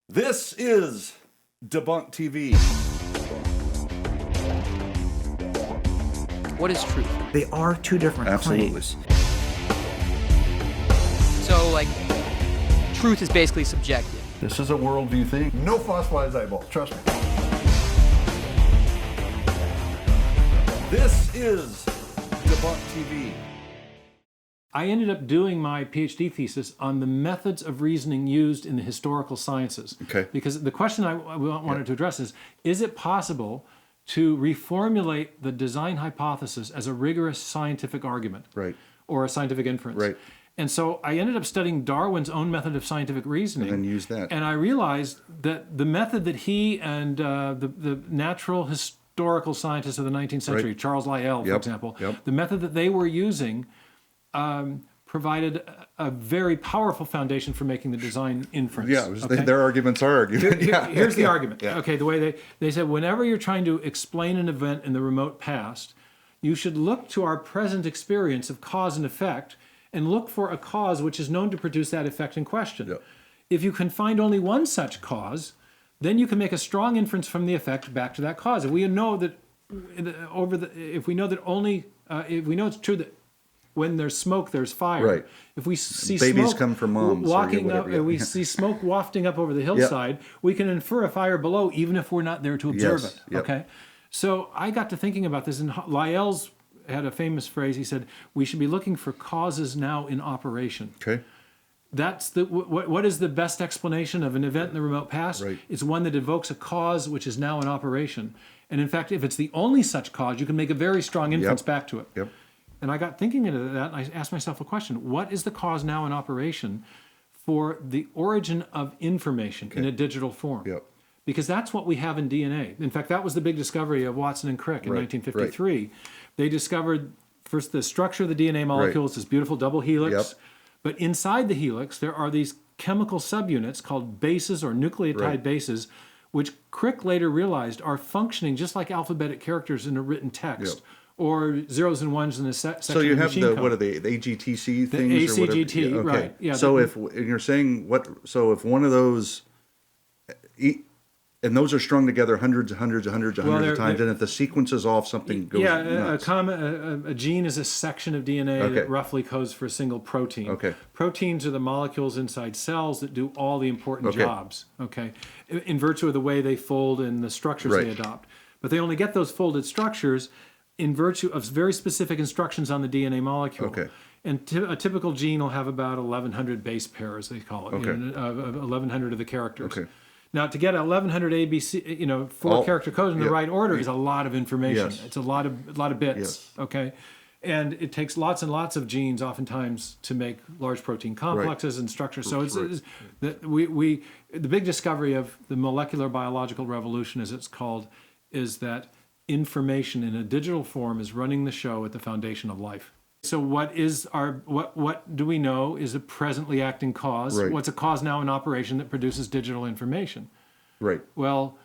This is Debunk TV. What is truth? They are two different claims. So, like, truth is basically subjective. This is a worldview thing. No fossilized eyeball, trust me. This is Debunk TV. I ended up doing my PhD thesis on the methods of reasoning used in the historical sciences. Okay. Because the question I wanted to address is it possible to reformulate the design hypothesis as a rigorous scientific argument? Right. Or a scientific inference? Right. And so I ended up studying Darwin's own method of scientific reasoning. And then use that. And I realized that the method that he and the natural historical scientists of the 19th century, Right. Charles Lyell, for Yep. example, Yep. the method that they were using provided a very powerful foundation for making the design inference. Yeah, their arguments are argument. Here's the argument. Yeah. Okay, the way they said, whenever you're trying to explain an event in the remote past, you should look to our present experience of cause and effect and look for a cause which is known to produce that effect in question. Yeah. If you can find only one such cause, then you can make a strong inference from the effect back to that cause. If we know that if we know it's true that when there's smoke, there's fire. Right. If we see Babies smoke come from moms or walking whatever, up, yeah. we see smoke wafting up over the hillside, we can infer a fire below, even if we're not there to observe Yes, it. yep. Okay. So I got to thinking about this, and Lyell's had a famous phrase. He said, "We should be looking for causes now in operation." Okay. That's what is the best explanation of an event in the remote past? Right. It's one that evokes a cause which is now in operation. And in fact, if it's the only such cause, you can make a very strong inference back to it. Yep. And I got thinking into that, and I asked myself a question. What is the cause now in operation for the origin of information in a digital form? Yep. Because that's what we have in DNA. In fact, that was the big discovery of Watson and Crick in Right, 1953. They discovered first the structure of the DNA molecule. It's this beautiful double helix. Yep. But inside the helix, there are these chemical subunits called bases or nucleotide Right. bases, which Crick later realized are functioning just like alphabetic characters in a written text. Yep. Or zeros and ones in a section So you of have machine the code. what are they? The AGTC things or whatever? ACGT, Yeah, okay. right, yeah, So if you're saying so if one of those, and those are strung together hundreds of times, and if the sequence is off, something goes nuts. A gene is a section of DNA Okay. that roughly codes for a single protein. Okay. Proteins are the molecules inside cells that do all the important Okay. jobs. Okay, in virtue of the way they fold and the structures they Right. adopt. But they only get those folded structures in virtue of very specific instructions on the DNA molecule. Okay. And a typical gene will have about 1,100 base pairs, they call it, Okay. of 1,100 of the characters. Okay. Now, to get 1,100 ABC, four character codes in the yeah. right order is a lot of information. Yes. It's a lot of bits. Yes. Okay, and it takes lots and lots of genes, oftentimes, to make large protein complexes and structures. So it's the big discovery of the molecular biological revolution, as it's called, is that information in a digital form is running the show at the foundation of life. So what do we know is a presently acting cause? Right. What's a cause now in operation that produces digital information? Right. Well,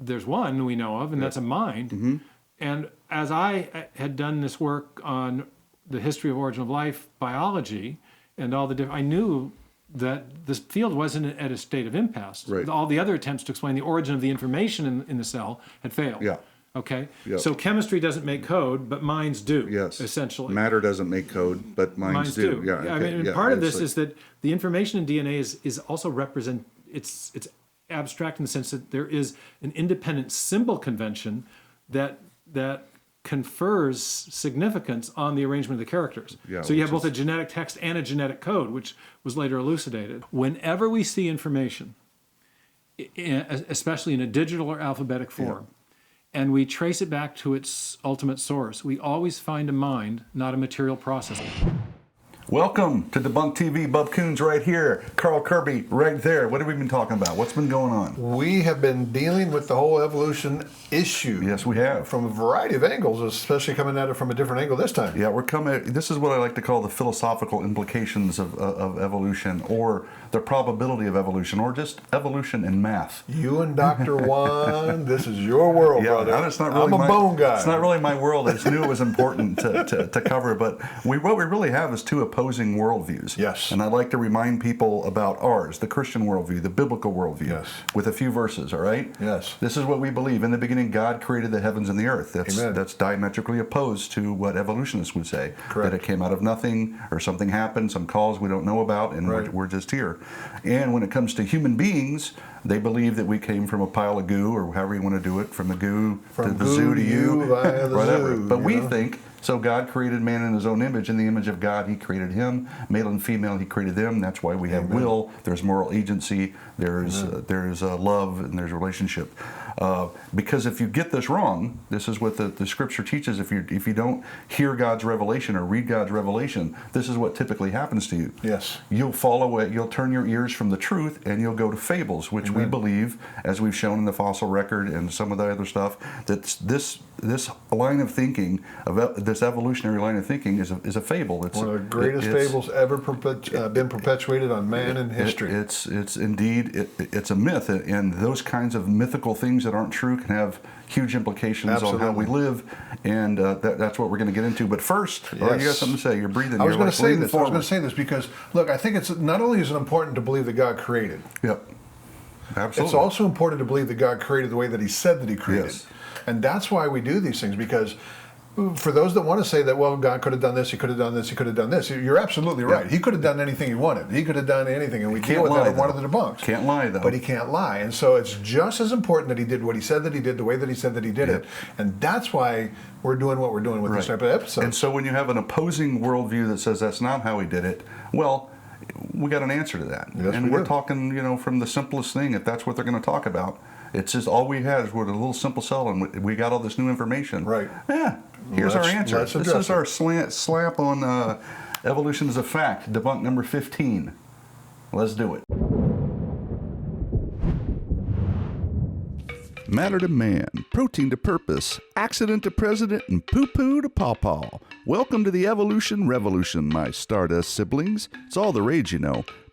there's one we know of, and that's a mind. Mm-hmm. And as I had done this work on the history of origin of life biology and all the I knew that this field wasn't at a state of impasse. Right. All the other attempts to explain the origin of the information in the cell had failed. Yeah. Okay. Yep. So chemistry doesn't make code, but minds do. Yes. Essentially. Matter doesn't make code, but minds do. Yeah. I Okay. mean, yeah. part of this It's is that the information in DNA is also it's abstract in the sense that there is an independent symbol convention that confers significance on the arrangement of the characters. Yeah, so you have which both a genetic text and a genetic code, which was later elucidated. Whenever we see information, especially in a digital or alphabetic form, and we trace it back to its ultimate source, we always find a mind, not a material process. Welcome to Debunk TV. Bub Kuns right here. Carl Kerby right there. What have we been talking about? What's been going on? We have been dealing with the whole evolution issue. Yes, we have. From a variety of angles, especially coming at it from a different angle this time. Yeah, we're coming. This is what I like to call the philosophical implications of evolution, or the probability of evolution, or just evolution in math. You and Dr. Juan, this is your world, brother. It's not really I'm a bone guy. It's not really my world. I just knew it was important to cover. But what we really have is two opposing worldviews. Yes. And I'd like to remind people about ours, the Christian worldview, the biblical worldview. Yes. With a few verses, all right? Yes. This is what we believe. In the beginning, God created the heavens and the earth. Amen. That's diametrically opposed to what evolutionists would say. Correct. That it came out of nothing, or something happened, some cause we don't know about, and Right. we're just here. And when it comes to human beings, they believe that we came from a pile of goo, or however you want to do it, from the goo to the zoo to you, via the whatever. zoo, But you we know? think, so God created man in his own image. In the image of God, he created him. Male and female, he created them. That's why we have will. There's moral agency. There's love, and there's relationship. Because if you get this wrong, this is what the scripture teaches. If you don't hear God's revelation or read God's revelation, this is what typically happens to you. Yes. You'll fall away. You'll turn your ears from the truth, and you'll go to fables, which we believe, as we've shown in the fossil record and some of the other stuff, that this line of thinking, this evolutionary line of thinking, is a fable. It's One of the greatest fables ever been perpetuated on man in history. It's indeed it's a myth, and those kinds of mythical things that aren't true can have huge implications on how we live, and that's what we're going to get into. But first, you got something to say? You're breathing. I was going to say this. I was going to say this because, look, I think it's not only is it important to believe that God created. Yep. Absolutely. It's also important to believe that God created the way that he said that he created. Yes. And that's why we do these things, because for those that want to say that, well, God could have done this, he could have done this, he could have done this, you're absolutely right. Yeah. He could have done anything he wanted. He could have done anything, and we deal with that in one of the debunks. Can't lie, though. But he can't lie. And so it's just as important that he did what he said that he did, the way that he said that he did it. And that's why we're doing what we're doing with this type of episode. And so when you have an opposing worldview that says that's not how he did it, well, we got an answer to that. Yes, and we we're do. talking, from the simplest thing, if that's what they're going to talk about. It's just all we had is with a little simple cell, and we got all this new information. Right. Yeah. Here's our answer. let's This address is our slap on evolution is a fact, debunk number 15. Let's do it. Matter to man, protein to purpose, accident to president, and poo-poo to pawpaw. Welcome to the evolution revolution, my Stardust siblings. It's all the rage,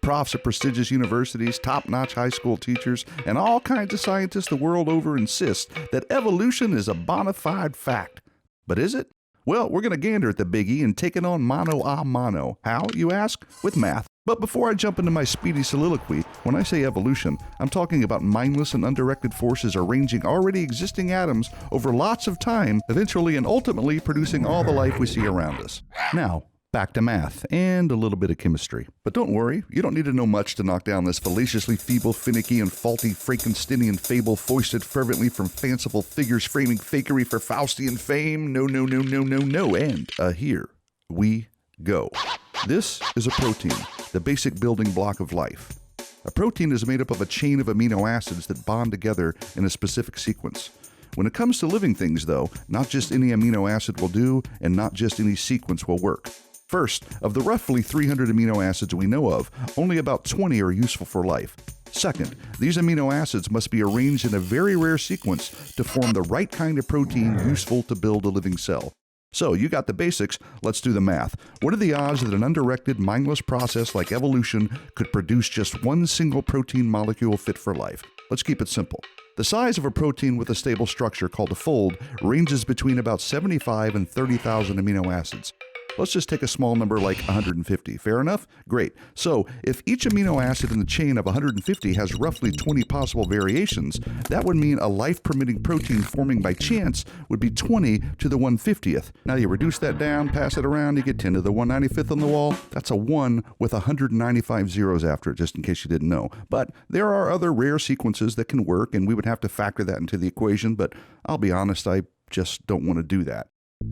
Profs at prestigious universities, top-notch high school teachers, and all kinds of scientists the world over insist that evolution is a bona fide fact. But is it? Well, we're going to gander at the biggie and take it on mano a mano. How, you ask? With math. But before I jump into my speedy soliloquy, when I say evolution, I'm talking about mindless and undirected forces arranging already existing atoms over lots of time, eventually and ultimately producing all the life we see around us. Now, back to math and a little bit of chemistry. But don't worry, you don't need to know much to knock down this fallaciously feeble, finicky, and faulty Frankensteinian fable foisted fervently from fanciful figures framing fakery for Faustian fame. No, and here we go. This is a protein, the basic building block of life. A protein is made up of a chain of amino acids that bond together in a specific sequence. When it comes to living things, though, not just any amino acid will do, and not just any sequence will work. First, of the roughly 300 amino acids we know of, only about 20 are useful for life. Second, these amino acids must be arranged in a very rare sequence to form the right kind of protein useful to build a living cell. So, you got the basics, let's do the math. What are the odds that an undirected, mindless process like evolution could produce just one single protein molecule fit for life? Let's keep it simple. The size of a protein with a stable structure called a fold ranges between about 75 and 30,000 amino acids. Let's just take a small number like 150. Fair enough? Great. So, if each amino acid in the chain of 150 has roughly 20 possible variations, that would mean a life-permitting protein forming by chance would be 20 to the 150th. Now you reduce that down, pass it around, you get 10 to the 195th on the wall. That's a 1 with 195 zeros after it, just in case you didn't know. But there are other rare sequences that can work, and we would have to factor that into the equation, but I'll be honest, I just don't want to do that.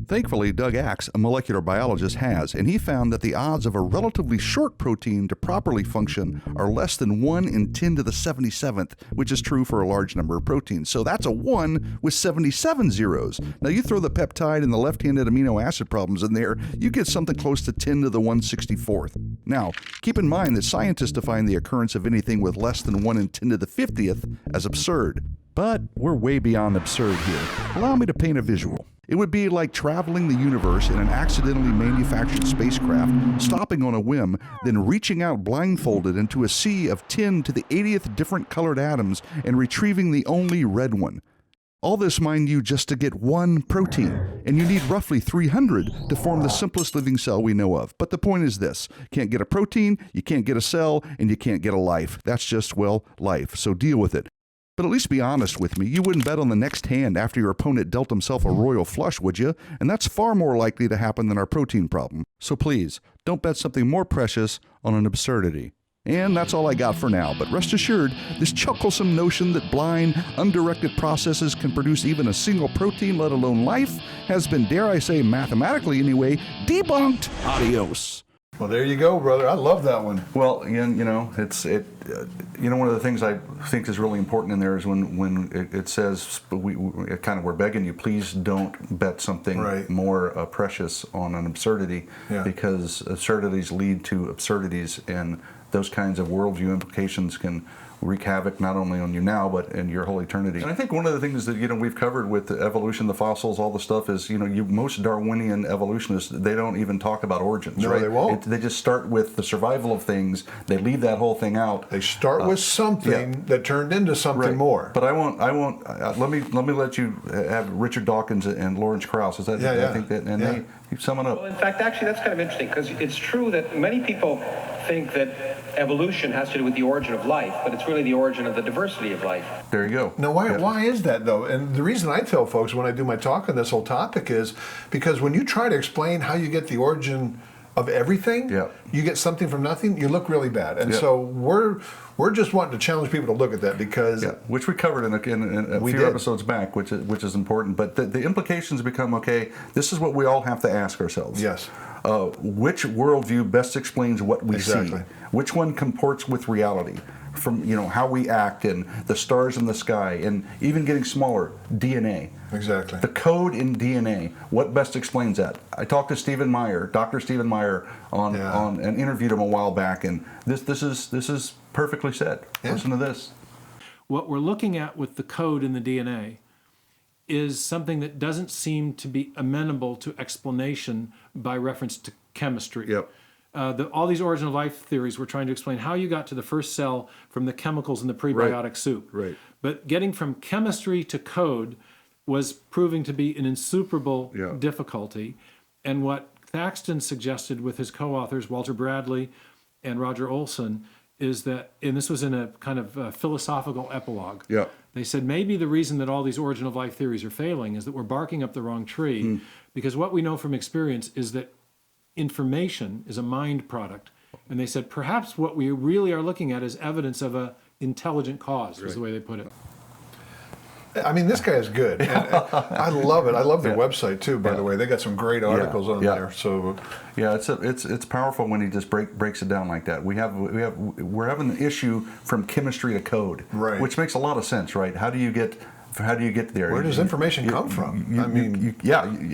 Thankfully, Doug Axe, a molecular biologist, has, and he found that the odds of a relatively short protein to properly function are less than 1 in 10 to the 77th, which is true for a large number of proteins. So that's a 1 with 77 zeros. Now you throw the peptide and the left-handed amino acid problems in there, you get something close to 10 to the 164th. Now, keep in mind that scientists define the occurrence of anything with less than 1 in 10 to the 50th as absurd. But we're way beyond absurd here. Allow me to paint a visual. It would be like traveling the universe in an accidentally manufactured spacecraft, stopping on a whim, then reaching out blindfolded into a sea of 10 to the 80th different colored atoms and retrieving the only red one. All this, mind you, just to get one protein, and you need roughly 300 to form the simplest living cell we know of. But the point is this: can't get a protein, you can't get a cell, and you can't get a life. That's just, well, life. So deal with it. But at least be honest with me. You wouldn't bet on the next hand after your opponent dealt himself a royal flush, would you? And that's far more likely to happen than our protein problem. So please, don't bet something more precious on an absurdity. And that's all I got for now, but rest assured, this chucklesome notion that blind, undirected processes can produce even a single protein, let alone life, has been, dare I say, mathematically anyway, debunked. Adios. Well, there you go, brother. I love that one. Well, you know, one of the things I think is really important in there is when it says we're begging you, please don't bet something more precious on an absurdity, because absurdities lead to absurdities, and those kinds of worldview implications can wreak havoc not only on you now, but in your whole eternity. And I think one of the things that, we've covered with the evolution, the fossils, all the stuff is, most Darwinian evolutionists, they don't even talk about origins, no, right? They won't. They just start with the survival of things. They leave that whole thing out. They start with something that turned into something more. But I won't, let me let you have Richard Dawkins and Lawrence Krauss. Is that, I think that, and they sum it up. Well, in fact, actually, that's kind of interesting, because it's true that many people think that evolution has to do with the origin of life, but it's really the origin of the diversity of life. There you go. Now, why is that, though? And the reason I tell folks when I do my talk on this whole topic is because when you try to explain how you get the origin of everything, you get something from nothing, you look really bad. And so we're just wanting to challenge people to look at that, because which we covered in a few episodes back, which is important. But the implications become, okay, this is what we all have to ask ourselves. Yes. Which worldview best explains what we see? Which one comports with reality? From how we act, and the stars in the sky, and even getting smaller, DNA. Exactly. The code in DNA. What best explains that? I talked to Stephen Meyer, Dr. Stephen Meyer, on and interviewed him a while back, and this is perfectly said. Listen to this. What we're looking at with the code in the DNA is something that doesn't seem to be amenable to explanation by reference to chemistry. Yep. All these origin of life theories were trying to explain how you got to the first cell from the chemicals in the prebiotic soup. Right. But getting from chemistry to code was proving to be an insuperable difficulty. And what Thaxton suggested with his co-authors, Walter Bradley and Roger Olson, is that, and this was in a kind of philosophical epilogue, they said maybe the reason that all these origin of life theories are failing is that we're barking up the wrong tree, because what we know from experience is that information is a mind product. And they said perhaps what we really are looking at is evidence of a intelligent cause, is the way they put it. I mean, this guy is good. And I love it. I love their website too, by the way. They got some great articles on there. So it's powerful when he just breaks it down like that. We're having an issue from chemistry to code, which makes a lot of sense, right? How do you get there? Where does information come from?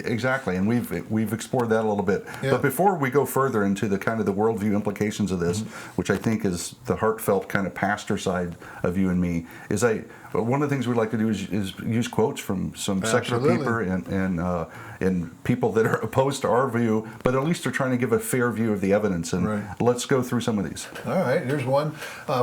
Exactly, and we've explored that a little bit. But before we go further into the kind of the worldview implications of this, which I think is the heartfelt kind of pastor side of you and me, is one of the things we like to do is use quotes from some secular people and people that are opposed to our view, but at least they're trying to give a fair view of the evidence. And let's go through some of these. All right, here's one.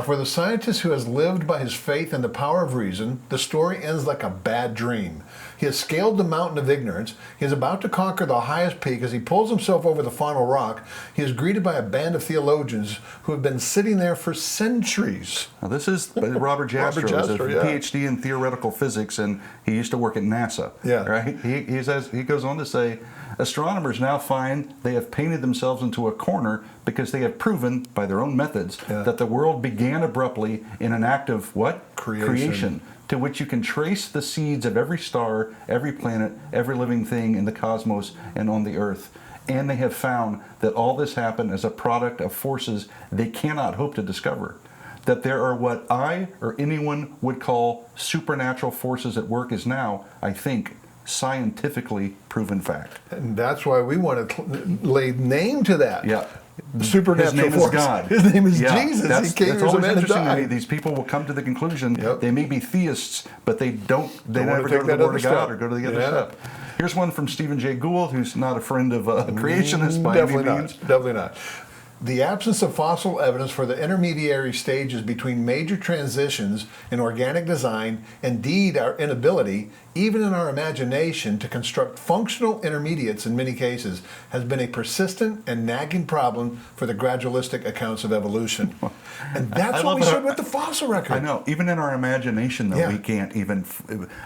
For the scientist who has lived by his faith and the power of reason, the story ends like a bad dream. He has scaled the mountain of ignorance. He is about to conquer the highest peak. As he pulls himself over the final rock, he is greeted by a band of theologians who have been sitting there for centuries. Now, this is Robert Jastrow, a PhD in theoretical physics, and he used to work at NASA. Right? He goes on to say, astronomers now find they have painted themselves into a corner because they have proven by their own methods that the world began abruptly in an act of what? Creation. To which you can trace the seeds of every star, every planet, every living thing in the cosmos and on the earth. And they have found that all this happened as a product of forces they cannot hope to discover. That there are what I or anyone would call supernatural forces at work is now, I think, scientifically proven fact. And that's why we want to lay name to that. Supernatural His name force. is God. His name is Jesus. He came that's as a always man to interesting to die. me. These people will come to the conclusion they may be theists, but they never take go to that the Word other of God step. or go to the other step. Here's one from Stephen Jay Gould, who's not a friend of creationists by any means. Definitely not. The absence of fossil evidence for the intermediary stages between major transitions in organic design, indeed our inability, even in our imagination, to construct functional intermediates in many cases, has been a persistent and nagging problem for the gradualistic accounts of evolution. And that's what we showed with the fossil record. I know. Even in our imagination, though, we can't even.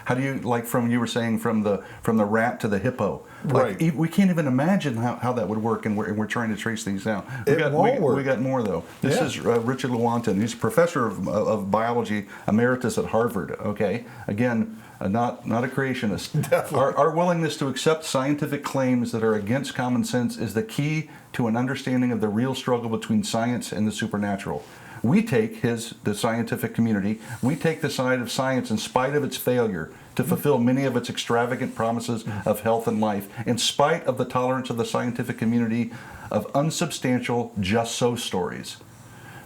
How do you, like, from you were saying, from the rat to the hippo? Like, Right. We can't even imagine how that would work, and we're trying to trace things down. It won't work. We got more, though. This is Richard Lewontin. He's a professor of biology emeritus at Harvard. Okay, again, not a creationist. Our willingness to accept scientific claims that are against common sense is the key to an understanding of the real struggle between science and the supernatural. We take the scientific community, we take the side of science in spite of its failure to fulfill many of its extravagant promises of health and life, in spite of the tolerance of the scientific community of unsubstantial just-so stories.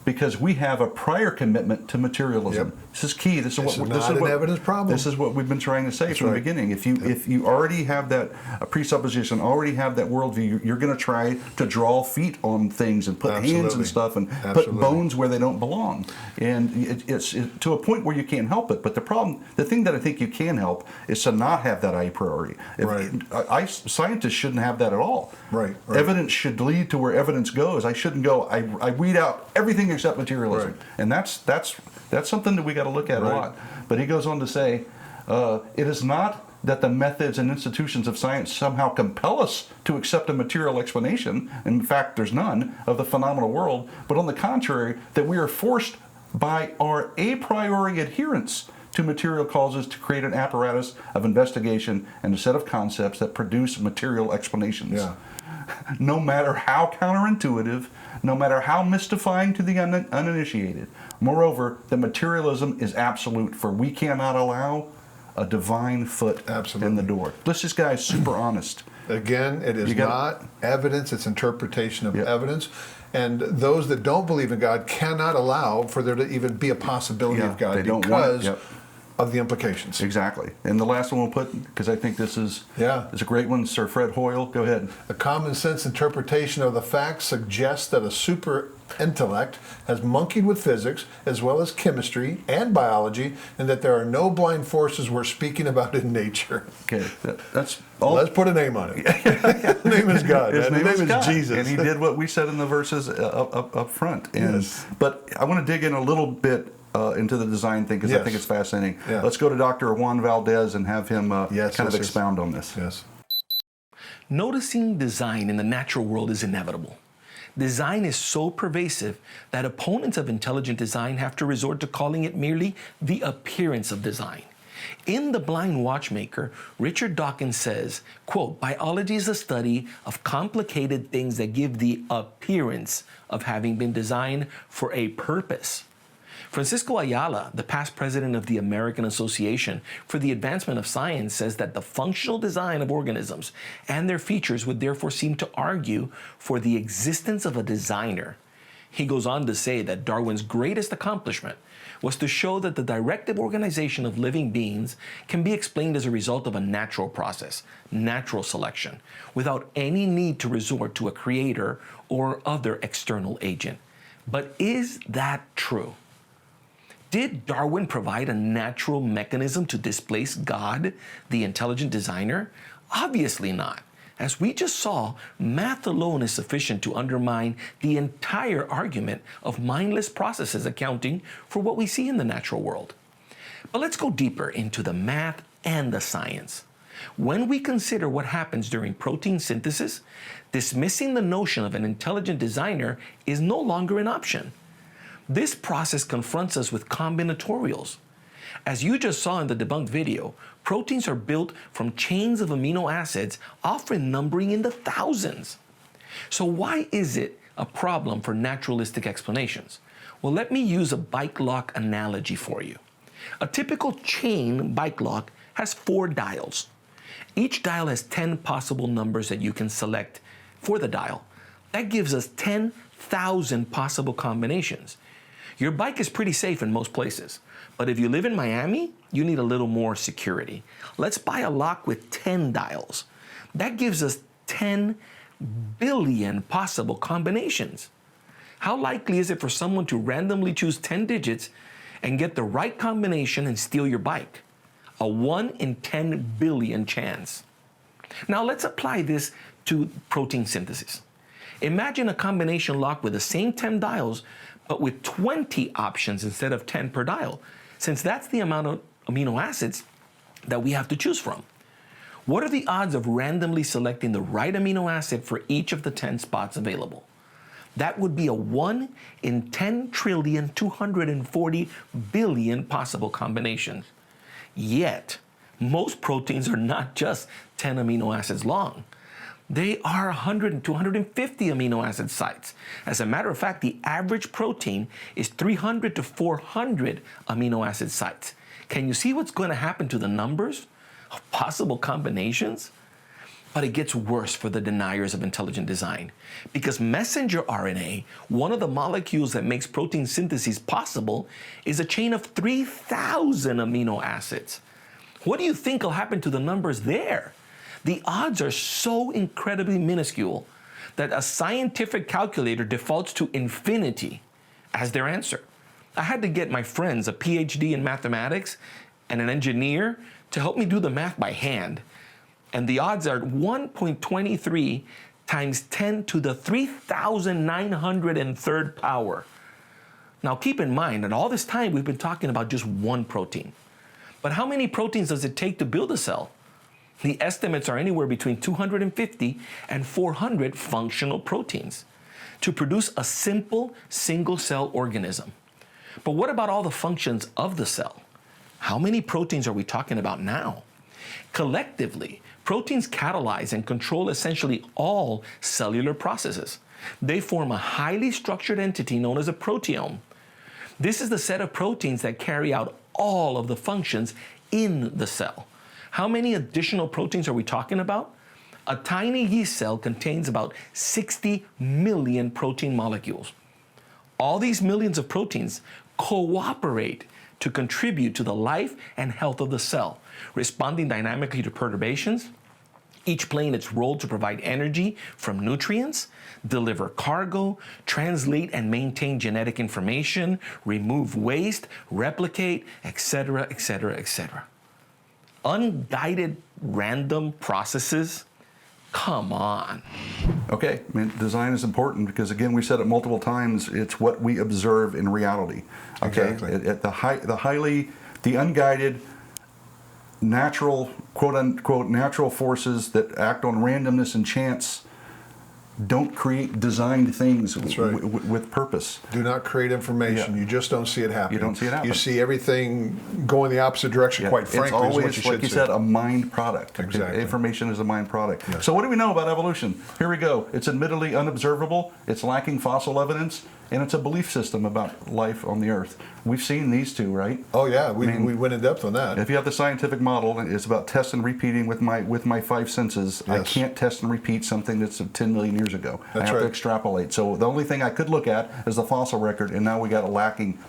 Because we have a prior commitment to materialism. Yep. This is key. This is an evidence problem. This is what we've been trying to say from the beginning. If you already have that presupposition, already have that worldview, you're going to try to draw feet on things and put hands and stuff and put bones where they don't belong. And it's to a point where you can't help it. But the thing that I think you can help is to not have that a priori. Scientists shouldn't have that at all. Right. Evidence should lead to where evidence goes. I shouldn't go. I weed out everything except materialism, and that's something that we got to look at a lot. But he goes on to say, it is not that the methods and institutions of science somehow compel us to accept a material explanation, in fact there's none, of the phenomenal world, but on the contrary, that we are forced by our a priori adherence to material causes to create an apparatus of investigation and a set of concepts that produce material explanations. No matter how counterintuitive, no matter how mystifying to the uninitiated. Moreover, the materialism is absolute, for we cannot allow a divine foot in the door. This guy is super honest. Again, it is not evidence, it's interpretation of evidence. And those that don't believe in God cannot allow for there to even be a possibility of God because of the implications. Exactly. And the last one we'll put, because I think this is a great one, Sir Fred Hoyle. Go ahead. A common sense interpretation of the facts suggests that a super intellect has monkeyed with physics as well as chemistry and biology, and that there are no blind forces we're speaking about in nature. Okay, that's all. Let's put a name on it. His name is God. His name is Jesus. And he did what we said in the verses up front. And, but I want to dig in a little bit into the design thing, because I think it's fascinating. Let's go to Dr. Juan Valdez and have him kind of expound on this. Noticing design in the natural world is inevitable. Design is so pervasive that opponents of intelligent design have to resort to calling it merely the appearance of design. In The Blind Watchmaker, Richard Dawkins says, quote, "Biology is a study of complicated things that give the appearance of having been designed for a purpose." Francisco Ayala, the past president of the American Association for the Advancement of Science, says that the functional design of organisms and their features would therefore seem to argue for the existence of a designer. He goes on to say that Darwin's greatest accomplishment was to show that the directive organization of living beings can be explained as a result of a natural process, natural selection, without any need to resort to a creator or other external agent. But is that true? Did Darwin provide a natural mechanism to displace God, the intelligent designer? Obviously not. As we just saw, math alone is sufficient to undermine the entire argument of mindless processes accounting for what we see in the natural world. But let's go deeper into the math and the science. When we consider what happens during protein synthesis, dismissing the notion of an intelligent designer is no longer an option. This process confronts us with combinatorials. As you just saw in the debunked video, proteins are built from chains of amino acids, often numbering in the thousands. So why is it a problem for naturalistic explanations? Well, let me use a bike lock analogy for you. A typical chain bike lock has 4 dials. Each dial has 10 possible numbers that you can select for the dial. That gives us 10,000 possible combinations. Your bike is pretty safe in most places, but if you live in Miami, you need a little more security. Let's buy a lock with 10 dials. That gives us 10 billion possible combinations. How likely is it for someone to randomly choose 10 digits and get the right combination and steal your bike? A 1 in 10 billion chance. Now let's apply this to protein synthesis. Imagine a combination lock with the same 10 dials, but with 20 options instead of 10 per dial, since that's the amount of amino acids that we have to choose from. What are the odds of randomly selecting the right amino acid for each of the 10 spots available? That would be a 1 in 10 trillion 240 billion possible combinations. Yet, most proteins are not just 10 amino acids long. They are 100 and 250 amino acid sites. As a matter of fact, the average protein is 300 to 400 amino acid sites. Can you see what's going to happen to the numbers of possible combinations? But it gets worse for the deniers of intelligent design, because messenger RNA, one of the molecules that makes protein synthesis possible, is a chain of 3,000 amino acids. What do you think will happen to the numbers there? The odds are so incredibly minuscule that a scientific calculator defaults to infinity as their answer. I had to get my friends, a PhD in mathematics and an engineer, to help me do the math by hand. And the odds are 1.23 times 10 to the 3,903rd power. Now keep in mind that all this time we've been talking about just one protein. But how many proteins does it take to build a cell? The estimates are anywhere between 250 and 400 functional proteins to produce a simple single-cell organism. But what about all the functions of the cell? How many proteins are we talking about now? Collectively, proteins catalyze and control essentially all cellular processes. They form a highly structured entity known as a proteome. This is the set of proteins that carry out all of the functions in the cell. How many additional proteins are we talking about? A tiny yeast cell contains about 60 million protein molecules. All these millions of proteins cooperate to contribute to the life and health of the cell, responding dynamically to perturbations, each playing its role to provide energy from nutrients, deliver cargo, translate and maintain genetic information, remove waste, replicate, etc., etc., etc. Unguided random processes? Come on. Okay, I mean, design is important because, again, we said it multiple times, it's what we observe in reality. Okay? Exactly. The unguided, natural, quote unquote, natural forces that act on randomness and chance don't create designed things with purpose. Do not create information. Yeah. You just don't see it happen. You don't see it happen. You see everything going the opposite direction, quite frankly. It's always, is what you like you see. said, a mind product. Exactly. Information is a mind product. Yes. So what do we know about evolution? Here we go. It's admittedly unobservable, it's lacking fossil evidence, and it's a belief system about life on the Earth. We've seen these two, right? Oh yeah, we went in depth on that. If you have the scientific model, it's about test and repeating with my five senses. Yes. I can't test and repeat something that's 10 million years ago. That's I have to right. extrapolate. So the only thing I could look at is the fossil record, and now we got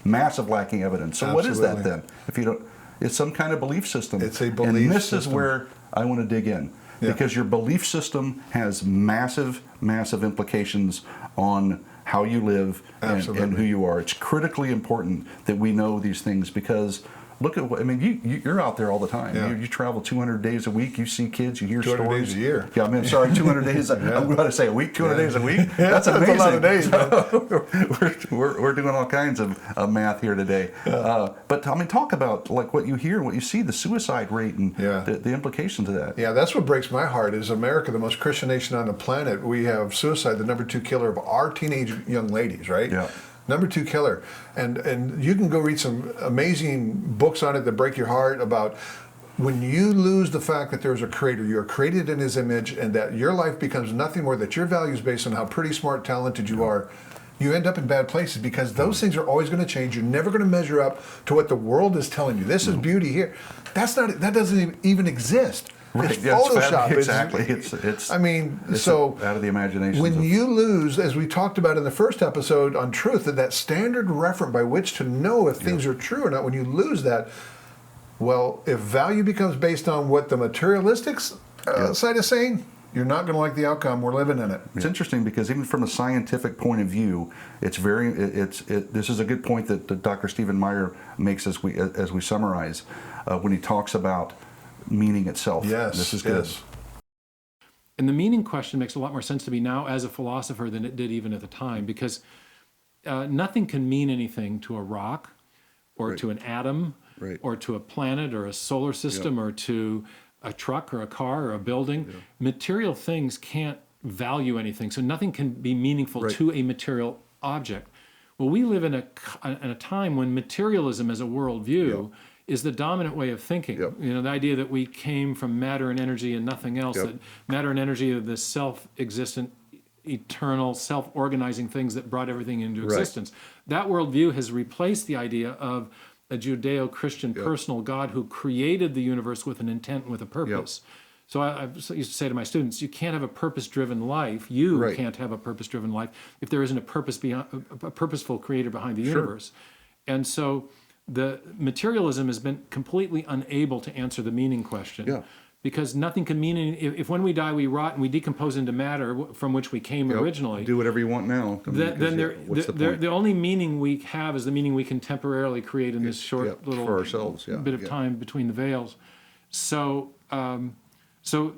massive lacking evidence. So what is that then? If you don't, it's some kind of belief system. It's a belief and this system. is where I want to dig in. Yeah. Because your belief system has massive, massive implications on how you live and who you are. It's critically important that we know these things because look at what, I mean, you're out there all the time. Yeah. You travel 200 days a week. You see kids. You hear 200 stories. days a year. Yeah, I mean, sorry, 200 days. I'm going to say a week, 200 days a week. Yeah, That's amazing. a lot of days, man. we're doing all kinds of math here today. But I mean, talk about like what you hear, what you see, the suicide rate and the implications of that. Yeah, that's what breaks my heart. Is America, the most Christian nation on the planet, we have suicide, the number 2 killer of our teenage young ladies, right? Yeah. Number 2 killer. And you can go read some amazing books on it that break your heart about when you lose the fact that there's a creator, you are created in his image, and that your life becomes nothing more, that your value is based on how pretty, smart, talented you are, you end up in bad places because those things are always going to change. You're never going to measure up to what the world is telling you. This is beauty here. That doesn't even exist. Right. It's Photoshop. Exactly. It's I mean, it's so out of the imagination. when you lose, as we talked about in the first episode on truth, that standard reference by which to know if things are true or not, when you lose that, well, if value becomes based on what the materialistic side is saying, You're not going to like the outcome. We're living in it. It's interesting because even from a scientific point of view, it's very. This is a good point that Dr. Stephen Meyer makes as we summarize when he talks about meaning itself. Yes, this is good. Yes. And the meaning question makes a lot more sense to me now as a philosopher than it did even at the time, because nothing can mean anything to a rock or Right. to an atom Right. or to a planet or a solar system or to a truck or a car or a building. Material things can't value anything, so nothing can be meaningful Right. to a material object. Well, we live in a time when materialism as a worldview is the dominant way of thinking. Yep. You know, the idea that we came from matter and energy and nothing else, Yep. that matter and energy are the self-existent, eternal, self-organizing things that brought everything into existence. That worldview has replaced the idea of a Judeo-Christian personal God who created the universe with an intent and with a purpose. So I used to say to my students, you can't have a purpose-driven life. You Right. can't have a purpose-driven life if there isn't a purposeful creator behind the universe. And so the materialism has been completely unable to answer the meaning question. Yeah. Because nothing can mean if when we die we rot and we decompose into matter from which we came originally. Do whatever you want now. I mean, Then what's the point? the only meaning we have is the meaning we can temporarily create in this short little for ourselves, bit of time between the veils. So so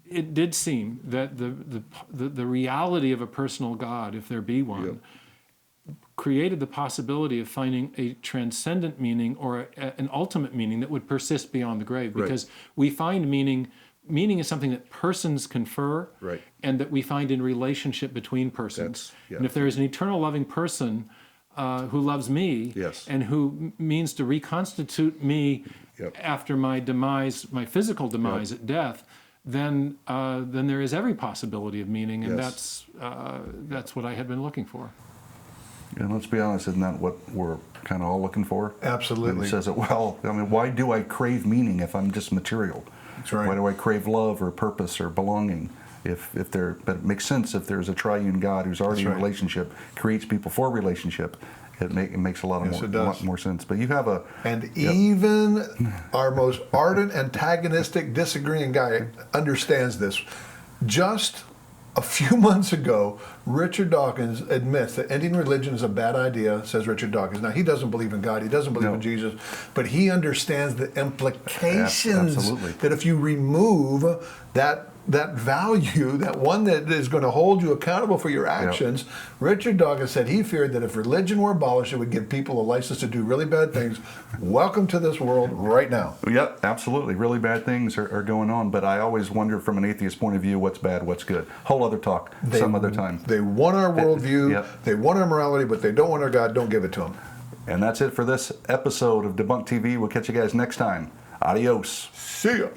it did seem that the reality of a personal God, if there be one, created the possibility of finding a transcendent meaning or an ultimate meaning that would persist beyond the grave. Because we find meaning is something that persons confer and that we find in relationship between persons. And if there is an eternal loving person who loves me and who means to reconstitute me after my demise, my physical demise at death, then there is every possibility of meaning, and that's what I had been looking for. And let's be honest, isn't that what we're kind of all looking for? Absolutely. And he says it well. I mean, why do I crave meaning if I'm just material? That's right. Why do I crave love or purpose or belonging? But it makes sense if there's a triune God who's already in relationship, creates people for relationship. It makes a lot more sense. But you have even our most ardent, antagonistic, disagreeing guy understands this. Just a few months ago, Richard Dawkins admits that ending religion is a bad idea, says Richard Dawkins. Now, he doesn't believe in God, he doesn't believe in Jesus, but he understands the implications that if you remove that value, that one that is going to hold you accountable for your actions, Richard Dawkins said he feared that if religion were abolished, it would give people a license to do really bad things. Welcome to this world right now. Yep, absolutely. Really bad things are going on, but I always wonder from an atheist point of view, what's bad, what's good. Whole other talk, some other time. They want our worldview, they want our morality, but they don't want our God. Don't give it to them. And that's it for this episode of Debunk TV. We'll catch you guys next time. Adios. See ya.